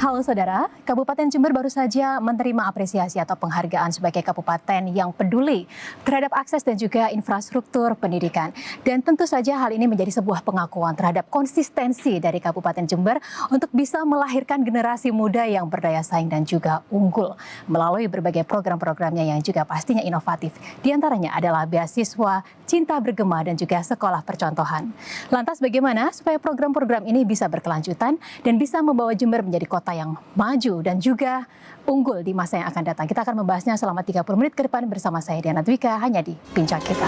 Halo saudara, Kabupaten Jember baru saja menerima apresiasi atau penghargaan sebagai kabupaten yang peduli terhadap akses dan juga infrastruktur pendidikan. Dan tentu saja hal ini menjadi sebuah pengakuan terhadap konsistensi dari Kabupaten Jember untuk bisa melahirkan generasi muda yang berdaya saing dan juga unggul melalui berbagai program-programnya yang juga pastinya inovatif. Di antaranya adalah beasiswa, cinta bergema dan juga sekolah percontohan. Lantas bagaimana supaya program-program ini bisa berkelanjutan dan bisa membawa Jember menjadi kota yang maju dan juga unggul di masa yang akan datang. Kita akan membahasnya selama 30 menit ke depan bersama saya Diana Dwika hanya di Bincang Kita.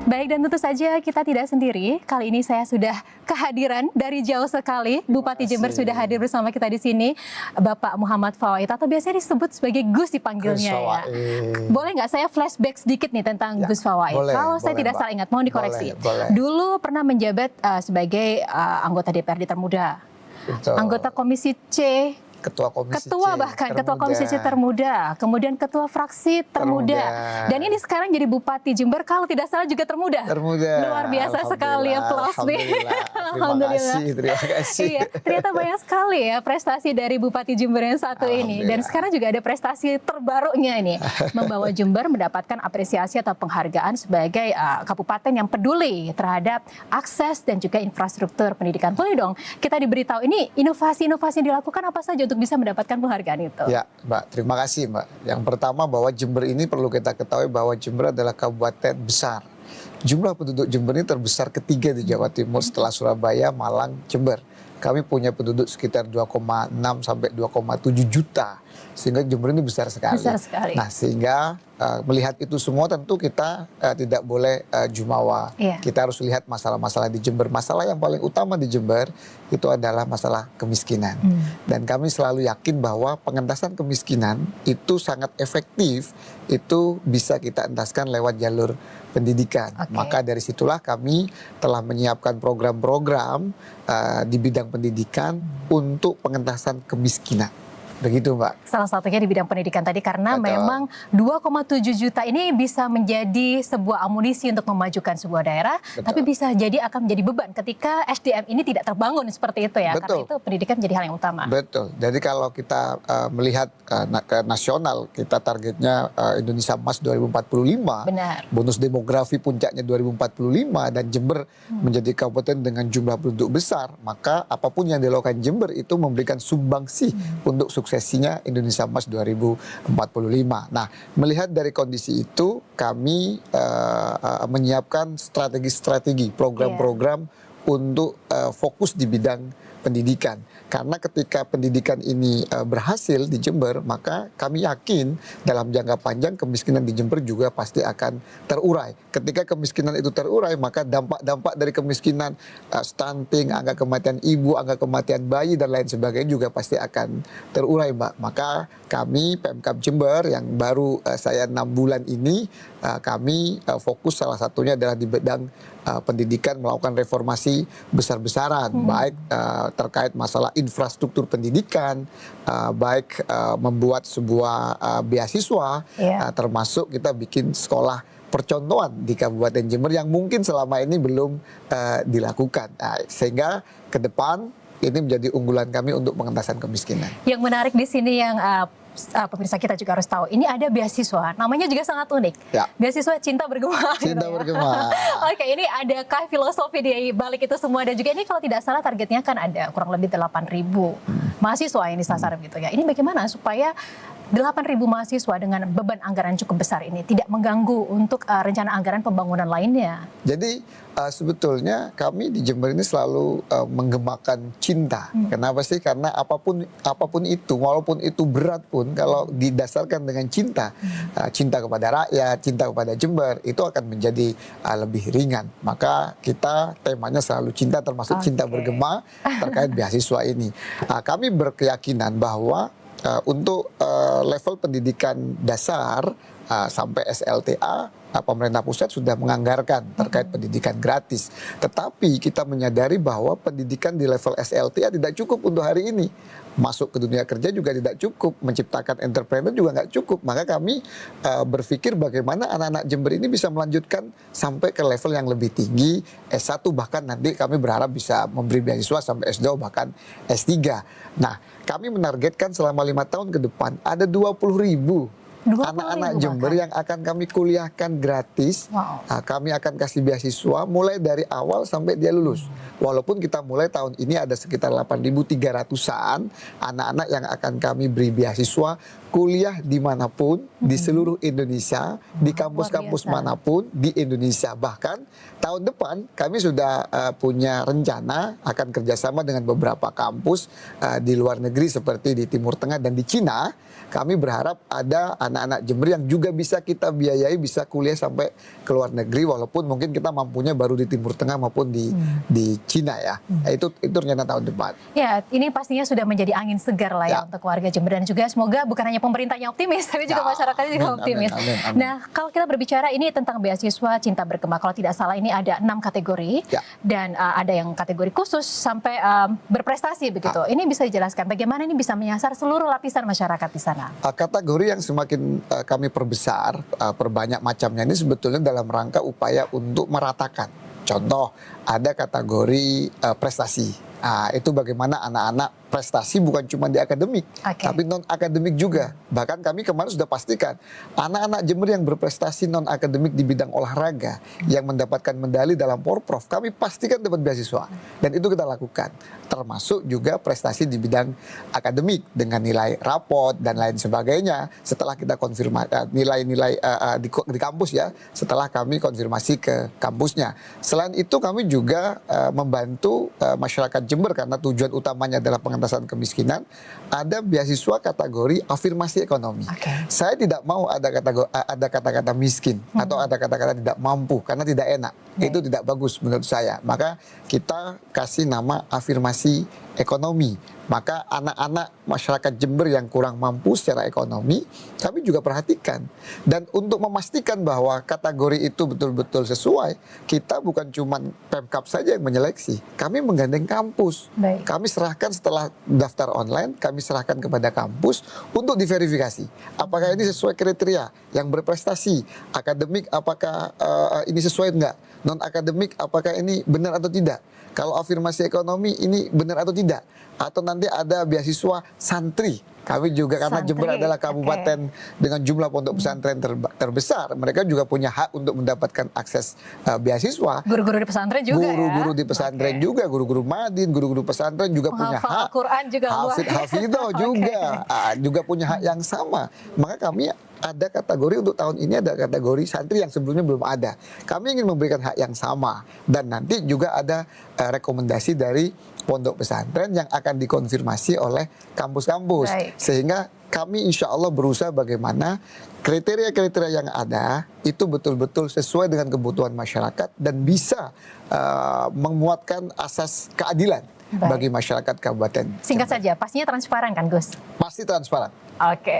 Baik, dan tentu saja kita tidak sendiri. Kali ini saya sudah kehadiran dari jauh sekali. Bupati Jember sudah hadir bersama kita di sini, Bapak Muhammad Fawait, atau biasanya disebut sebagai Gus dipanggilnya ya. Boleh nggak saya flashback sedikit nih tentang Gus Fawait? Kalau saya tidak salah ingat, mohon dikoreksi. Dulu pernah menjabat sebagai anggota DPRD termuda, anggota Komisi C, Ketua Komisi C termuda, kemudian Ketua Fraksi termuda. Dan ini sekarang jadi Bupati Jember, kalau tidak salah juga termuda. Luar biasa sekali ya, plus nih. Alhamdulillah. Terima kasih. Iya, ternyata banyak sekali ya prestasi dari Bupati Jember yang satu ini. Dan sekarang juga ada prestasi terbarunya ini, membawa Jember mendapatkan apresiasi atau penghargaan sebagai kabupaten yang peduli terhadap akses dan juga infrastruktur pendidikan. Boleh dong kita diberitahu ini inovasi-inovasi yang dilakukan apa saja untuk bisa mendapatkan penghargaan itu? Ya, Mbak, terima kasih, Mbak. Yang pertama bahwa Jember ini perlu kita ketahui bahwa Jember adalah kabupaten besar. Jumlah penduduk Jember ini terbesar ketiga di Jawa Timur setelah Surabaya, Malang, Jember. Kami punya penduduk sekitar 2,6 sampai 2,7 juta. Sehingga Jember ini besar sekali. Besar sekali. Nah, sehingga melihat itu semua tentu kita tidak boleh jumawa. Kita harus lihat masalah-masalah di Jember. Masalah yang paling utama di Jember itu adalah masalah kemiskinan. Dan kami selalu yakin bahwa pengentasan kemiskinan itu sangat efektif, itu bisa kita entaskan lewat jalur pendidikan. Maka dari situlah kami telah menyiapkan program-program di bidang pendidikan untuk pengentasan kemiskinan. Begitu, Mbak. Salah satunya di bidang pendidikan tadi, karena memang 2,7 juta ini bisa menjadi sebuah amunisi untuk memajukan sebuah daerah, tapi bisa jadi akan menjadi beban ketika SDM ini tidak terbangun seperti itu ya. Karena itu pendidikan menjadi hal yang utama. Betul. Jadi kalau kita melihat ke nasional, kita targetnya Indonesia Emas 2045. Benar. Bonus demografi puncaknya 2045 dan Jember menjadi kabupaten dengan jumlah penduduk besar, maka apapun yang dilakukan Jember itu memberikan sumbangsi untuk suksesinya Indonesia Emas 2045. Nah, melihat dari kondisi itu, kami menyiapkan strategi-strategi, program-program untuk fokus di bidang pendidikan. Karena ketika pendidikan ini berhasil di Jember, maka kami yakin dalam jangka panjang kemiskinan di Jember juga pasti akan terurai. Ketika kemiskinan itu terurai, maka dampak-dampak dari kemiskinan, stunting, angka kematian ibu, angka kematian bayi, dan lain sebagainya juga pasti akan terurai, Mbak. Maka kami, Pemkab Jember, yang baru saya 6 bulan ini, kami fokus salah satunya adalah di bidang pendidikan, melakukan reformasi besar-besaran, baik terkait masalah infrastruktur pendidikan, baik membuat sebuah beasiswa, termasuk kita bikin sekolah percontohan di Kabupaten Jember yang mungkin selama ini belum dilakukan. Sehingga ke depan ini menjadi unggulan kami untuk pengentasan kemiskinan. Yang menarik di sini yang pemirsa kita juga harus tahu, ini ada beasiswa, namanya juga sangat unik. Beasiswa Cinta Bergema. Cinta Bergema. Oke, ini adakah filosofi di balik itu semua? Dan juga ini kalau tidak salah targetnya kan ada kurang lebih 8.000 mahasiswa yang disasar gitu ya. Ini bagaimana supaya 8.000 mahasiswa dengan beban anggaran cukup besar ini tidak mengganggu untuk rencana anggaran pembangunan lainnya? Jadi sebetulnya kami di Jember ini selalu menggemakan cinta. Kenapa sih? Karena apapun itu, walaupun itu berat pun, kalau didasarkan dengan cinta, cinta kepada rakyat, cinta kepada Jember, itu akan menjadi lebih ringan. Maka kita temanya selalu cinta, termasuk cinta bergema terkait beasiswa ini. Kami berkeyakinan bahwa untuk level pendidikan dasar sampai SLTA, pemerintah pusat sudah menganggarkan terkait pendidikan gratis. Tetapi kita menyadari bahwa pendidikan di level SLTA tidak cukup untuk hari ini. Masuk ke dunia kerja juga tidak cukup, menciptakan entrepreneur juga nggak cukup. Maka kami berpikir bagaimana anak-anak Jember ini bisa melanjutkan sampai ke level yang lebih tinggi, S1, bahkan nanti kami berharap bisa memberi beasiswa sampai S2 bahkan S3. Nah, kami menargetkan selama 5 tahun ke depan ada 20.000 anak-anak Jember yang akan kami kuliahkan gratis. Kami akan kasih beasiswa mulai dari awal sampai dia lulus. Walaupun kita mulai tahun ini ada sekitar 8.300-an anak-anak yang akan kami beri beasiswa kuliah dimanapun di seluruh Indonesia, di kampus-kampus manapun di Indonesia. Bahkan tahun depan kami sudah punya rencana akan kerjasama dengan beberapa kampus di luar negeri seperti di Timur Tengah dan di Cina. Kami berharap ada anak-anak Jember yang juga bisa kita biayai, bisa kuliah sampai ke luar negeri, walaupun mungkin kita mampunya baru di Timur Tengah maupun di Cina ya. Itu rencana tahun depan. Ya, ini pastinya sudah menjadi angin segar lah ya untuk warga Jember, dan juga semoga bukan hanya pemerintahnya optimis, tapi juga masyarakatnya juga optimis. Amin. Nah, kalau kita berbicara ini tentang beasiswa Cinta Bergema, kalau tidak salah ini ada 6 kategori dan ada yang kategori khusus sampai berprestasi begitu. Ini bisa dijelaskan bagaimana ini bisa menyasar seluruh lapisan masyarakat di sana? Kategori yang semakin kami perbesar, perbanyak macamnya ini sebetulnya dalam rangka upaya untuk meratakan. Contoh, ada kategori prestasi. Itu bagaimana anak-anak prestasi bukan cuma di akademik, tapi non-akademik juga. Bahkan kami kemarin sudah pastikan, anak-anak Jember yang berprestasi non-akademik di bidang olahraga, yang mendapatkan medali dalam Porprov, kami pastikan dapat beasiswa. Dan itu kita lakukan. Termasuk juga prestasi di bidang akademik, dengan nilai rapot dan lain sebagainya. Setelah kita konfirmasi, nilai-nilai di kampus ya, setelah kami konfirmasi ke kampusnya. Selain itu kami juga membantu masyarakat Jember, karena tujuan utamanya adalah pengentasan kemiskinan. Ada beasiswa kategori afirmasi ekonomi. Saya tidak mau ada kata-kata miskin atau ada kata-kata tidak mampu, karena tidak enak. Itu tidak bagus menurut saya. Maka kita kasih nama afirmasi ekonomi. Maka anak-anak masyarakat Jember yang kurang mampu secara ekonomi, kami juga perhatikan. Dan untuk memastikan bahwa kategori itu betul-betul sesuai, kita bukan cuma Pemkab saja yang menyeleksi. Kami menggandeng kampus. Kami serahkan setelah daftar online, kami serahkan kepada kampus untuk diverifikasi. Apakah ini sesuai kriteria yang berprestasi, akademik apakah ini sesuai enggak, non-akademik apakah ini benar atau tidak. Kalau afirmasi ekonomi ini benar atau tidak. Atau nanti ada beasiswa santri. Kami juga karena Jember adalah kabupaten dengan jumlah pondok pesantren terbesar, mereka juga punya hak untuk mendapatkan akses beasiswa. Guru-guru di pesantren juga Guru-guru di pesantren juga, guru-guru madin, guru-guru pesantren juga punya hak. Al-Quran juga. Hafidho juga, juga punya hak yang sama. Maka kami ada kategori untuk tahun ini, ada kategori santri yang sebelumnya belum ada. Kami ingin memberikan hak yang sama. Dan nanti juga ada rekomendasi dari pondok pesantren yang akan dikonfirmasi oleh kampus-kampus. Sehingga kami insya Allah berusaha bagaimana kriteria-kriteria yang ada itu betul-betul sesuai dengan kebutuhan masyarakat dan bisa menguatkan asas keadilan bagi masyarakat Kabupaten. Singkat saja, pastinya transparan kan Gus? Pasti transparan.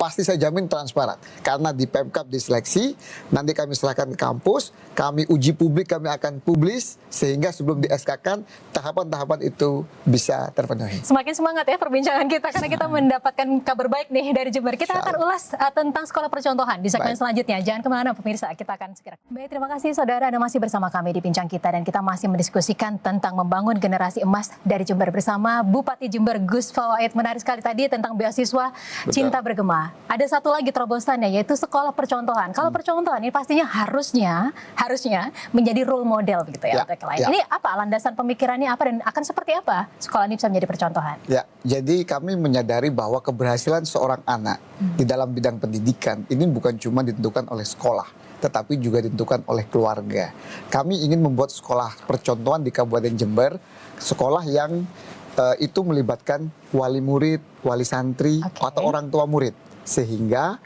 Pasti saya jamin transparan. Karena di Pemkab diseleksi, nanti kami serahkan ke kampus, kami uji publik, kami akan publis, sehingga sebelum di SK-kan, tahapan-tahapan itu bisa terpenuhi. Semakin semangat ya perbincangan kita, karena kita mendapatkan kabar baik nih dari Jember. Kita akan ulas tentang sekolah percontohan di segmen selanjutnya. Jangan kemana pemirsa, kita akan segera. Baik, terima kasih saudara, Anda masih bersama kami di Bincang Kita, dan kita masih mendiskusikan tentang membangun generasi emas dari Jember bersama Bupati Jember Gus Fawaid. Menarik sekali tadi tentang beasiswa Cinta Bergema. Ada satu lagi terobosannya, yaitu sekolah percontohan. Kalau percontohan ini pastinya harusnya menjadi role model begitu ya untuk lain. Ini apa landasan pemikirannya apa dan akan seperti apa sekolah ini bisa menjadi percontohan? Ya, jadi kami menyadari bahwa keberhasilan seorang anak di dalam bidang pendidikan ini bukan cuma ditentukan oleh sekolah, tetapi juga ditentukan oleh keluarga. Kami ingin membuat sekolah percontohan di Kabupaten Jember, sekolah yang itu melibatkan wali murid, wali santri, atau orang tua murid. Sehingga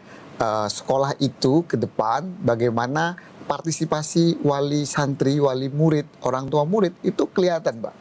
sekolah itu ke depan bagaimana partisipasi wali santri, wali murid, orang tua murid itu kelihatan, Mbak.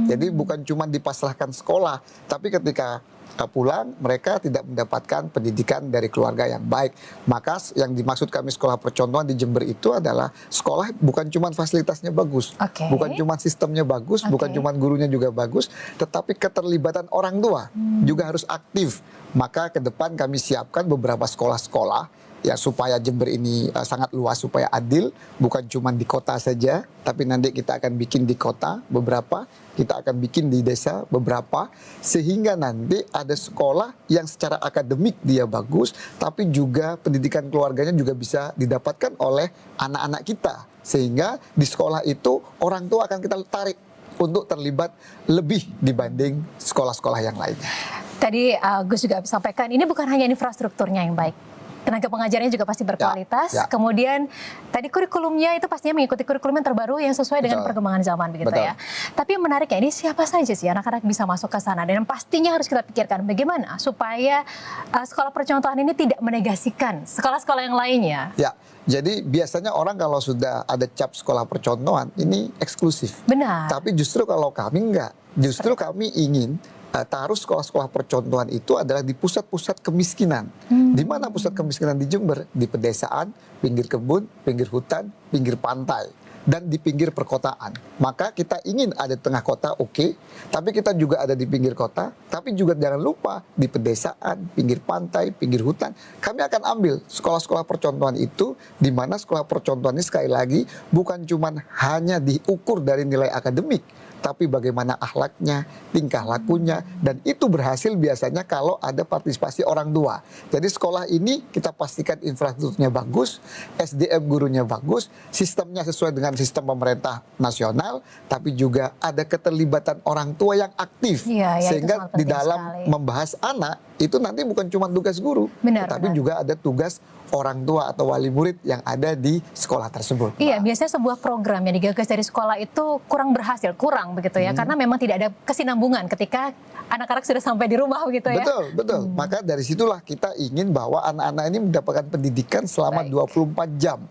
Jadi bukan cuma dipasrahkan sekolah, tapi ketika pulang mereka tidak mendapatkan pendidikan dari keluarga yang baik. Maka yang dimaksud kami sekolah percontohan di Jember itu adalah sekolah bukan cuma fasilitasnya bagus, bukan cuma sistemnya bagus, bukan cuma gurunya juga bagus, tetapi keterlibatan orang tua juga harus aktif. Maka ke depan kami siapkan beberapa sekolah-sekolah ya supaya Jember ini sangat luas, supaya adil, bukan cuma di kota saja, tapi nanti kita akan bikin di kota beberapa, kita akan bikin di desa beberapa, sehingga nanti ada sekolah yang secara akademik dia bagus, tapi juga pendidikan keluarganya juga bisa didapatkan oleh anak-anak kita, sehingga di sekolah itu orang tua akan kita tarik untuk terlibat lebih dibanding sekolah-sekolah yang lainnya. Tadi Gus juga sampaikan, ini bukan hanya infrastrukturnya yang baik, tenaga pengajarnya juga pasti berkualitas. Kemudian tadi kurikulumnya itu pastinya mengikuti kurikulum yang terbaru yang sesuai dengan perkembangan zaman begitu ya. Tapi yang menariknya ini siapa saja sih anak-anak bisa masuk ke sana, dan pastinya harus kita pikirkan bagaimana supaya sekolah percontohan ini tidak menegasikan sekolah-sekolah yang lainnya. Ya, jadi biasanya orang kalau sudah ada cap sekolah percontohan ini eksklusif. Benar. Tapi justru kalau kami enggak, justru kami ingin taruh sekolah-sekolah percontohan itu adalah di pusat-pusat kemiskinan. Di mana pusat kemiskinan di Jember? Di pedesaan, pinggir kebun, pinggir hutan, pinggir pantai, dan di pinggir perkotaan. Maka kita ingin ada tengah kota, oke, tapi kita juga ada di pinggir kota, tapi juga jangan lupa di pedesaan, pinggir pantai, pinggir hutan. Kami akan ambil sekolah-sekolah percontohan itu, di mana sekolah percontohan ini sekali lagi bukan cuma hanya diukur dari nilai akademik, tapi bagaimana akhlaknya, tingkah lakunya, dan itu berhasil biasanya kalau ada partisipasi orang tua. Jadi sekolah ini kita pastikan infrastrukturnya bagus, SDM gurunya bagus, sistemnya sesuai dengan sistem pemerintah nasional, tapi juga ada keterlibatan orang tua yang aktif, sehingga di dalam membahas anak itu nanti bukan cuma tugas guru, tapi juga ada tugas orang tua atau wali murid yang ada di sekolah tersebut. Iya, biasanya sebuah program yang digagas dari sekolah itu kurang berhasil, begitu ya, karena memang tidak ada kesinambungan ketika anak-anak sudah sampai di rumah begitu ya. Betul. Maka dari situlah kita ingin bahwa anak-anak ini mendapatkan pendidikan selama 24 jam.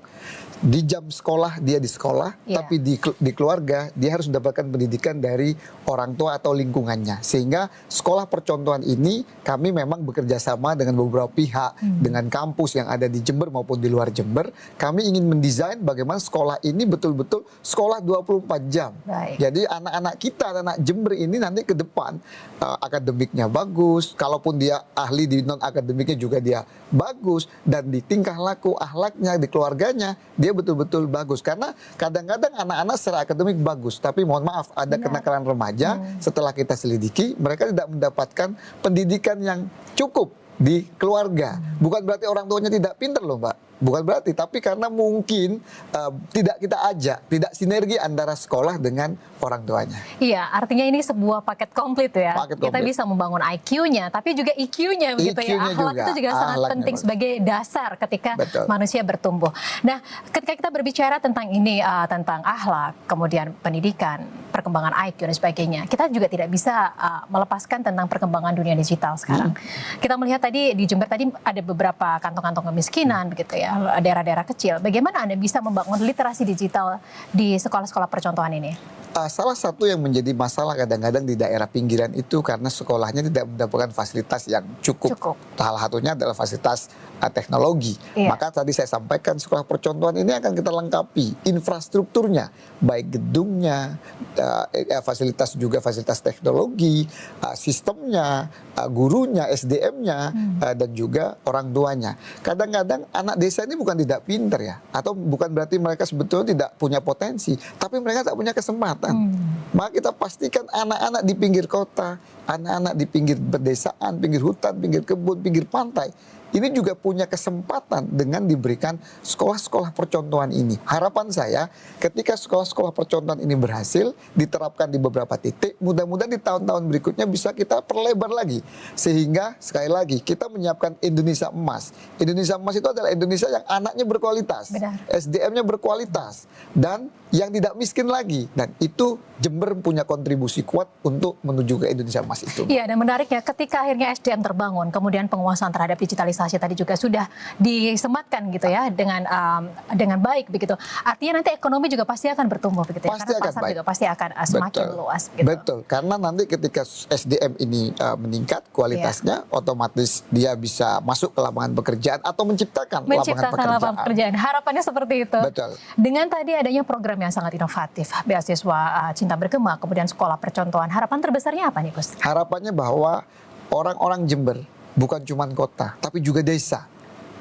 Di jam sekolah dia di sekolah, tapi di keluarga dia harus mendapatkan pendidikan dari orang tua atau lingkungannya. Sehingga sekolah percontohan ini kami memang bekerja sama dengan beberapa pihak, dengan kampus yang ada di Jember maupun di luar Jember. Kami ingin mendesain bagaimana sekolah ini betul-betul sekolah 24 jam. Jadi anak-anak kita, anak Jember ini nanti ke depan akademiknya bagus, kalaupun dia ahli di non akademiknya juga dia bagus, dan di tingkah laku, akhlaknya, di keluarganya dia betul-betul bagus. Karena kadang-kadang anak-anak secara akademik bagus, tapi mohon maaf ada kenakalan remaja, setelah kita selidiki mereka tidak mendapatkan pendidikan yang cukup di keluarga. Bukan berarti orang tuanya tidak pintar loh, Mbak. Bukan berarti, tapi karena mungkin tidak kita ajak, tidak sinergi antara sekolah dengan orang tuanya. Iya, artinya ini sebuah paket komplit ya. Kita bisa membangun IQ-nya, tapi juga EQ-nya begitu ya. Akhlak itu juga sangat penting sebagai dasar ketika manusia bertumbuh. Nah, ketika kita berbicara tentang ini, tentang akhlak, kemudian pendidikan, perkembangan IQ dan sebagainya, kita juga tidak bisa melepaskan tentang perkembangan dunia digital sekarang. Kita melihat tadi di Jember tadi ada beberapa kantong-kantong kemiskinan begitu ya, daerah-daerah kecil. Bagaimana Anda bisa membangun literasi digital di sekolah-sekolah percontohan ini? Salah satu yang menjadi masalah kadang-kadang di daerah pinggiran itu karena sekolahnya tidak mendapatkan fasilitas yang cukup. Salah satunya adalah fasilitas teknologi. Maka tadi saya sampaikan sekolah percontohan ini akan kita lengkapi infrastrukturnya, baik gedungnya, fasilitas juga fasilitas teknologi, sistemnya, gurunya, SDM-nya, dan juga orang tuanya. Kadang-kadang anak desa ini bukan tidak pintar ya, atau bukan berarti mereka sebetulnya tidak punya potensi, tapi mereka tak punya kesempatan. Maka kita pastikan anak-anak di pinggir kota, anak-anak di pinggir pedesaan, pinggir hutan, pinggir kebun, pinggir pantai, ini juga punya kesempatan dengan diberikan sekolah-sekolah percontohan ini. Harapan saya ketika sekolah-sekolah percontohan ini berhasil diterapkan di beberapa titik, mudah-mudahan di tahun-tahun berikutnya bisa kita perlebar lagi. Sehingga sekali lagi kita menyiapkan Indonesia Emas. Indonesia Emas itu adalah Indonesia yang anaknya berkualitas, SDM-nya berkualitas, dan yang tidak miskin lagi. Dan itu Jember punya kontribusi kuat untuk menuju ke Indonesia Emas itu. Iya, dan menariknya ketika akhirnya SDM terbangun, kemudian penguasaan terhadap digitalisasi organisasi tadi juga sudah disematkan gitu ya dengan baik begitu. Artinya nanti ekonomi juga pasti akan bertumbuh begitu ya. Pasti Karena akan pasar baik. juga pasti akan semakin luas gitu. Betul, karena nanti ketika SDM ini meningkat kualitasnya, otomatis dia bisa masuk ke lapangan pekerjaan atau menciptakan lapangan pekerjaan. Harapannya seperti itu. Betul. Dengan tadi adanya program yang sangat inovatif, beasiswa Cinta Bergema, kemudian sekolah percontohan, harapan terbesarnya apa nih Gus? Harapannya bahwa orang-orang Jember bukan cuma kota, tapi juga desa,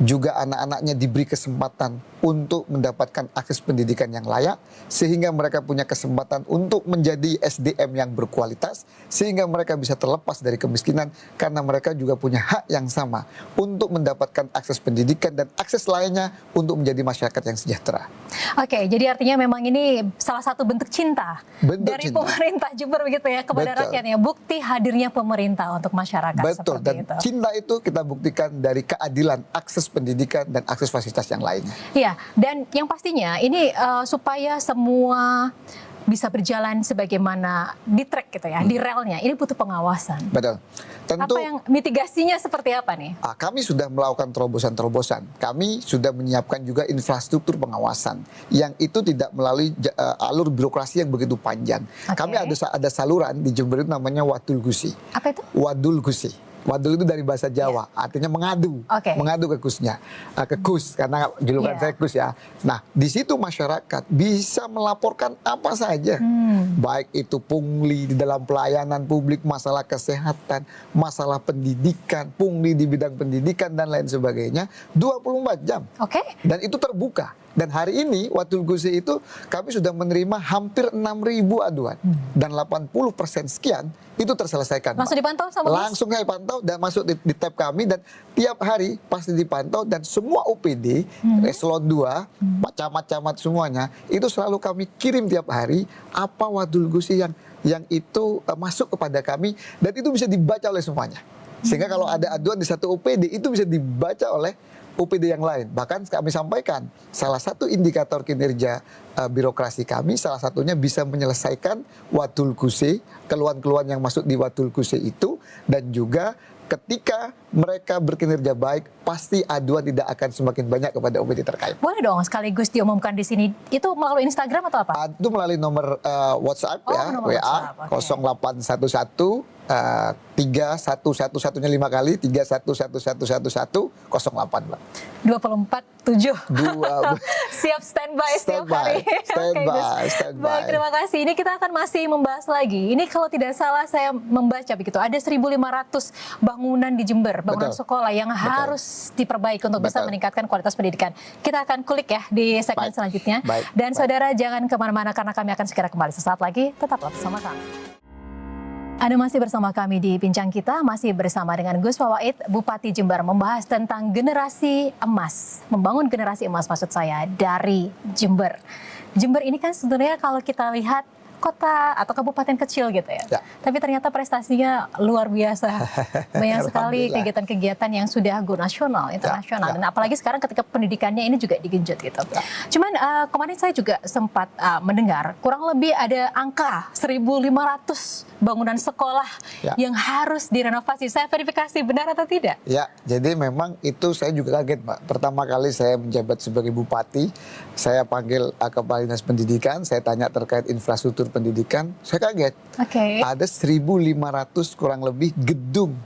juga anak-anaknya diberi kesempatan untuk mendapatkan akses pendidikan yang layak, sehingga mereka punya kesempatan untuk menjadi SDM yang berkualitas, sehingga mereka bisa terlepas dari kemiskinan, karena mereka juga punya hak yang sama untuk mendapatkan akses pendidikan dan akses lainnya untuk menjadi masyarakat yang sejahtera. Oke, jadi artinya memang ini salah satu bentuk cinta dari cinta. pemerintah Jember begitu ya kepada rakyatnya, bukti hadirnya pemerintah untuk masyarakat. Betul, dan cinta itu kita buktikan dari keadilan, akses pendidikan, dan akses fasilitas yang lainnya. Iya, dan yang pastinya ini supaya semua bisa berjalan sebagaimana di track gitu ya, di relnya, ini butuh pengawasan. Betul. Tentu, apa yang mitigasinya seperti apa nih? Kami sudah melakukan terobosan-terobosan. Kami sudah menyiapkan juga infrastruktur pengawasan yang itu tidak melalui alur birokrasi yang begitu panjang. Kami ada saluran di Jember itu namanya Wadul Gusi. Apa itu? Wadul Gusi. Wadul itu dari bahasa Jawa, artinya mengadu, mengadu ke Kusnya, ke Kus, karena julukan saya Kus ya. Nah, di situ masyarakat bisa melaporkan apa saja, baik itu pungli di dalam pelayanan publik, masalah kesehatan, masalah pendidikan, pungli di bidang pendidikan dan lain sebagainya, 24 jam. Dan itu terbuka. Dan hari ini Wadul Gusi itu kami sudah menerima hampir 6.000 aduan dan 80% sekian itu terselesaikan. Langsung dipantau sama Langsung saya pantau dan masuk di tab kami, dan tiap hari pasti dipantau, dan semua OPD eselon 2, camat-camat semuanya itu selalu kami kirim tiap hari apa Wadul Gusi yang itu masuk kepada kami, dan itu bisa dibaca oleh semuanya. Sehingga kalau ada aduan di satu OPD itu bisa dibaca oleh OPD yang lain. Bahkan kami sampaikan, salah satu indikator kinerja birokrasi kami, salah satunya bisa menyelesaikan Wadul Gusi, keluhan-keluhan yang masuk di Wadul Gusi itu, dan juga ketika mereka berkinerja baik, pasti aduan tidak akan semakin banyak kepada OPD terkait. Boleh dong sekaligus diumumkan di sini, itu melalui Instagram atau apa? Itu melalui nomor WhatsApp nomor WA, WhatsApp, 0811 3111-nya 5 kali, 311111 08, Mbak. 24/7. Dua. Siap standby setiap hari. Standby. Baik, terima kasih. Ini kita akan masih membahas lagi. Ini kalau tidak salah saya membaca begitu, ada 1.500 bangunan di Jember, bangunan sekolah yang harus diperbaiki untuk bisa meningkatkan kualitas pendidikan. Kita akan kulik ya di segmen selanjutnya. Dan saudara jangan kemana-mana karena kami akan segera kembali sesaat lagi. Tetaplah bersama kami. Anda masih bersama kami di Bincang Kita, masih bersama dengan Gus Fawaid, Bupati Jember, membahas tentang generasi emas, membangun generasi emas maksud saya dari Jember. Jember ini kan sebenarnya kalau kita lihat kota atau kabupaten kecil gitu ya. Tapi ternyata prestasinya luar biasa. Banyak sekali kegiatan-kegiatan yang sudah go nasional, internasional. Dan apalagi sekarang ketika pendidikannya ini juga digenjot gitu. Cuman kemarin saya juga sempat mendengar kurang lebih ada angka 1.500 bangunan sekolah yang harus direnovasi. Saya verifikasi benar atau tidak? Ya, jadi memang itu saya juga kaget, Mbak. Pertama kali saya menjabat sebagai bupati, saya panggil Kepala Dinas Pendidikan, saya tanya terkait infrastruktur pendidikan, saya kaget. Ada 1.500 kurang lebih gedung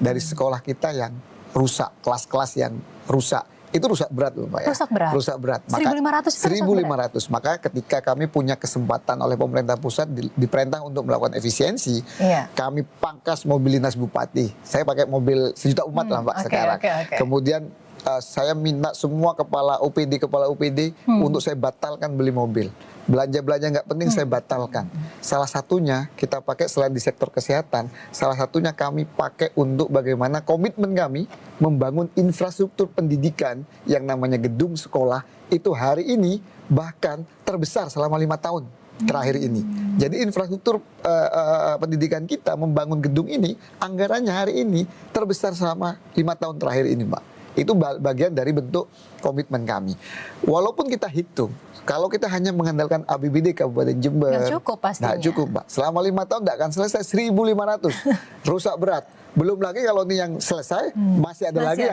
dari sekolah kita yang rusak, kelas-kelas yang rusak. Itu rusak berat loh, Mbak ya. Rusak berat. 1.500. Maka ketika kami punya kesempatan oleh pemerintah pusat diperintah untuk melakukan efisiensi, kami pangkas mobil dinas bupati. Saya pakai mobil sejuta umat lah, Mbak, sekarang. Kemudian saya minta semua kepala OPD untuk saya batalkan beli mobil. Belanja-belanja nggak penting saya batalkan. Salah satunya kita pakai selain di sektor kesehatan, salah satunya kami pakai untuk bagaimana komitmen kami membangun infrastruktur pendidikan yang namanya gedung sekolah itu hari ini bahkan terbesar selama 5 tahun terakhir ini. Jadi infrastruktur pendidikan kita membangun gedung ini anggarannya hari ini terbesar selama 5 tahun terakhir ini, Mbak. Itu bagian dari bentuk komitmen kami. Walaupun kita hitung, kalau kita hanya mengandalkan APBD Kabupaten Jember, nggak cukup pastinya. Nggak cukup, Mbak. Selama 5 tahun nggak akan selesai 1.500. Rusak berat. Belum lagi kalau ini yang selesai, masih ada lagi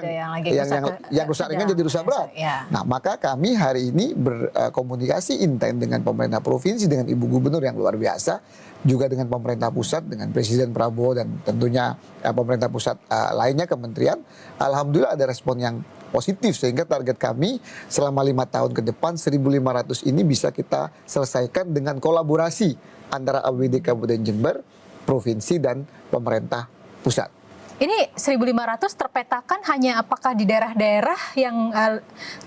yang rusak ringan jadi rusak berat. Ya. Nah, maka kami hari ini berkomunikasi intens dengan pemerintah provinsi, dengan Ibu Gubernur yang luar biasa, juga dengan pemerintah pusat, dengan Presiden Prabowo dan tentunya pemerintah pusat lainnya, kementerian. Alhamdulillah ada respon yang positif, sehingga target kami selama 5 tahun ke depan 1.500 ini bisa kita selesaikan dengan kolaborasi antara APBD Kabupaten Jember, provinsi dan pemerintah pusat. Ini 1.500 terpetakan hanya apakah di daerah-daerah yang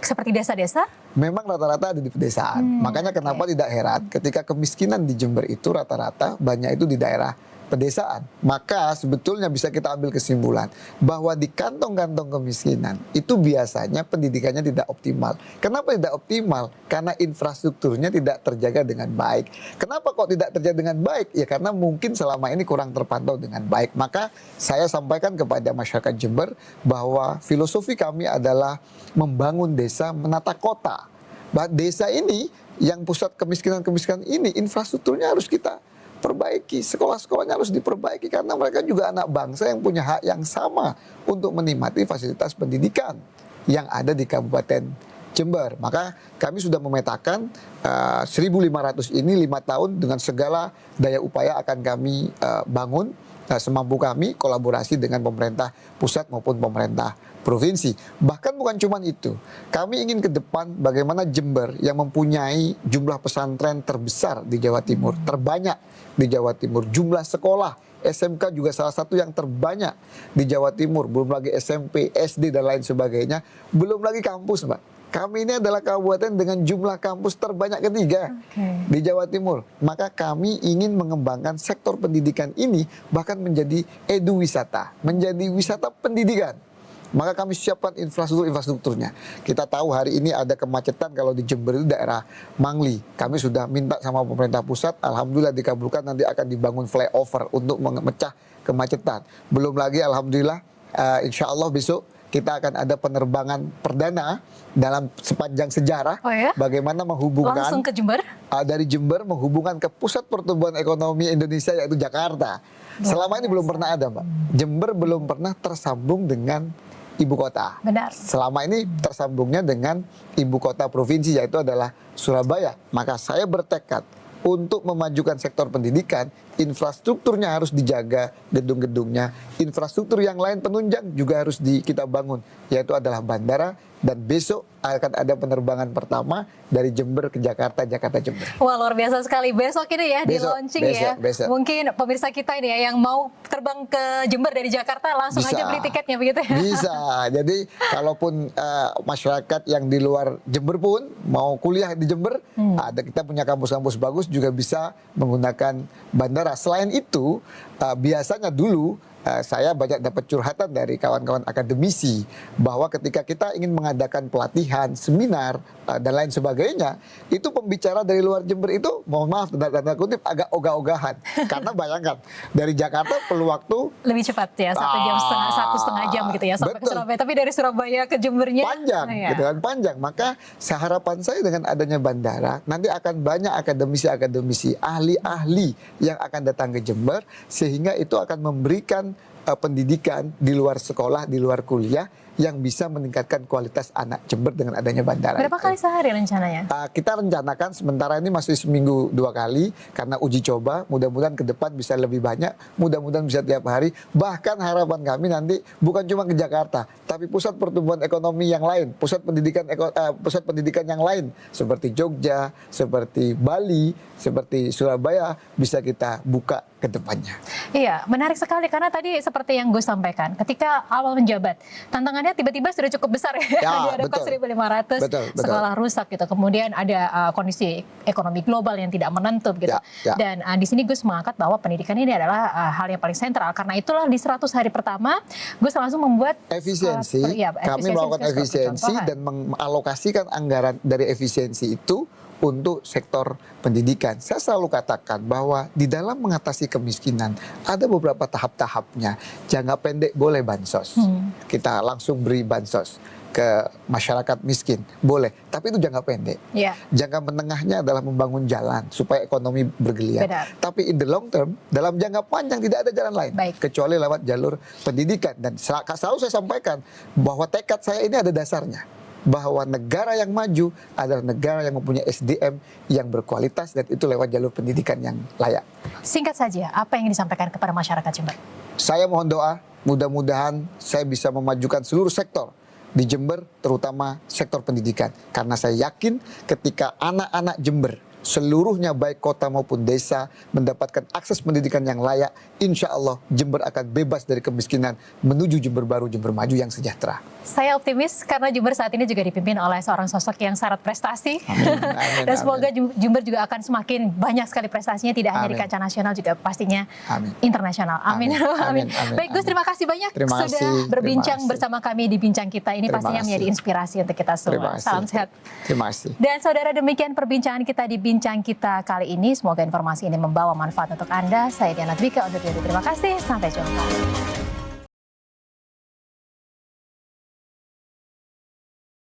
seperti desa-desa? Memang rata-rata ada di pedesaan. Makanya kenapa tidak heran ketika kemiskinan di Jember itu rata-rata banyak itu di daerah pedesaan. Maka sebetulnya bisa kita ambil kesimpulan bahwa di kantong-kantong kemiskinan itu biasanya pendidikannya tidak optimal. Kenapa tidak optimal? Karena infrastrukturnya tidak terjaga dengan baik. Kenapa kok tidak terjaga dengan baik? Ya karena mungkin selama ini kurang terpantau dengan baik. Maka saya sampaikan kepada masyarakat Jember bahwa filosofi kami adalah membangun desa, menata kota. Desa ini yang pusat kemiskinan-kemiskinan ini infrastrukturnya harus kita perbaiki, sekolah-sekolahnya harus diperbaiki karena mereka juga anak bangsa yang punya hak yang sama untuk menikmati fasilitas pendidikan yang ada di Kabupaten Jember. Maka kami sudah memetakan 1.500 ini 5 tahun dengan segala daya upaya akan kami bangun semampu kami, kolaborasi dengan pemerintah pusat maupun pemerintah provinsi. Bahkan bukan cuma itu, kami ingin ke depan bagaimana Jember yang mempunyai jumlah pesantren terbesar di Jawa Timur, terbanyak di Jawa Timur, jumlah sekolah SMK juga salah satu yang terbanyak di Jawa Timur, belum lagi SMP, SD dan lain sebagainya, belum lagi kampus, Mbak. Kami ini adalah kabupaten dengan jumlah kampus terbanyak ketiga di Jawa Timur. Maka kami ingin mengembangkan sektor pendidikan ini bahkan menjadi eduwisata, menjadi wisata pendidikan. Maka kami siapkan infrastrukturnya. Kita tahu hari ini ada kemacetan kalau di Jember itu daerah Mangli. Kami sudah minta sama pemerintah pusat, alhamdulillah dikabulkan, nanti akan dibangun flyover untuk memecah kemacetan. Belum lagi alhamdulillah insya Allah besok kita akan ada penerbangan perdana dalam sepanjang sejarah. Oh ya? Bagaimana menghubungkan langsung ke Jember? Dari Jember menghubungkan ke pusat pertumbuhan ekonomi Indonesia yaitu Jakarta. Selama ini belum pernah ada, Mbak. Jember belum pernah tersambung dengan ibu kota. Benar. Selama ini tersambungnya dengan ibu kota provinsi yaitu adalah Surabaya. Maka saya bertekad untuk memajukan sektor pendidikan, infrastrukturnya harus dijaga, gedung-gedungnya, infrastruktur yang lain penunjang juga harus kita bangun, yaitu adalah bandara, dan besok akan ada penerbangan pertama dari Jember ke Jakarta, Jakarta Jember. Wah, luar biasa sekali. Besok ini ya di launching ya. Besok. Mungkin pemirsa kita ini ya yang mau terbang ke Jember dari Jakarta langsung aja beli tiketnya begitu ya. Bisa. Jadi kalaupun masyarakat yang di luar Jember pun mau kuliah di Jember, ada kita punya kampus-kampus bagus juga bisa menggunakan bandara. Selain itu, biasanya dulu saya banyak dapat curhatan dari kawan-kawan akademisi bahwa ketika kita ingin mengadakan pelatihan, seminar, dan lain sebagainya, itu pembicara dari luar Jember itu, mohon maaf, tanda kutip, agak ogah-ogahan. Karena bayangkan, dari Jakarta perlu waktu lebih cepat ya, 1,5 jam gitu ya sampai ke Surabaya. Tapi dari Surabaya ke Jembernya panjang, gitu kan, panjang. Maka harapan saya dengan adanya bandara, nanti akan banyak akademisi-akademisi, ahli-ahli yang akan datang ke Jember, sehingga itu akan memberikan pendidikan di luar sekolah, di luar kuliah yang bisa meningkatkan kualitas anak Jember dengan adanya bandara. Berapa kali sehari rencananya? Kita rencanakan sementara ini masih seminggu 2 kali karena uji coba. Mudah-mudahan ke depan bisa lebih banyak, mudah-mudahan bisa tiap hari. Bahkan harapan kami nanti bukan cuma ke Jakarta, tapi pusat pertumbuhan ekonomi yang lain, pusat pendidikan yang lain seperti Jogja, seperti Bali, seperti Surabaya bisa kita buka ke depannya. Iya, menarik sekali karena tadi seperti yang Gus sampaikan, ketika awal menjabat, tantangannya tiba-tiba sudah cukup besar ya, dihadapkan 1.500 sekolah rusak gitu. Kemudian ada kondisi ekonomi global yang tidak menentu gitu. Dan di sini Gus mengangkat bahwa pendidikan ini adalah hal yang paling sentral. Karena itulah di 100 hari pertama Gus langsung membuat efisiensi. Kami melakukan efisiensi dan mengalokasikan anggaran dari efisiensi itu untuk sektor pendidikan. Saya selalu katakan bahwa di dalam mengatasi kemiskinan ada beberapa tahap-tahapnya. Jangka pendek boleh bansos. Kita langsung beri bansos. ke masyarakat miskin. Boleh, tapi itu jangka pendek. Ya. Jangka menengahnya adalah membangun jalan supaya ekonomi bergeliat. Benar. Tapi in the long term, dalam jangka panjang tidak ada jalan lain. Baik. Kecuali lewat jalur pendidikan. Dan selalu saya sampaikan bahwa tekad saya ini ada dasarnya. Bahwa negara yang maju adalah negara yang mempunyai SDM yang berkualitas dan itu lewat jalur pendidikan yang layak. Singkat saja, apa yang disampaikan kepada masyarakat Jember? Saya mohon doa, mudah-mudahan saya bisa memajukan seluruh sektor di Jember, terutama sektor pendidikan. Karena saya yakin ketika anak-anak Jember, seluruhnya baik kota maupun desa, mendapatkan akses pendidikan yang layak, insya Allah Jember akan bebas dari kemiskinan menuju Jember baru, Jember maju yang sejahtera. Saya optimis karena Jember saat ini juga dipimpin oleh seorang sosok yang syarat prestasi. Amin, Dan semoga Jember juga akan semakin banyak sekali prestasinya, tidak hanya di Amin. kancah nasional, juga pastinya Amin. internasional. Amin. Amin. Amin. Amin. Baik Gus, terima kasih banyak Terima sudah kasih. berbincang Terima kasih. bersama kami di Bincang Kita. Ini Terima pastinya kasih. menjadi inspirasi untuk kita Terima semua. kasih. Salam sehat. Terima kasih. Dan saudara, demikian perbincangan kita di Bincang Kita kali ini. Semoga informasi ini membawa manfaat untuk Anda. Saya Diana Dwika undur diri. Terima kasih. Sampai jumpa.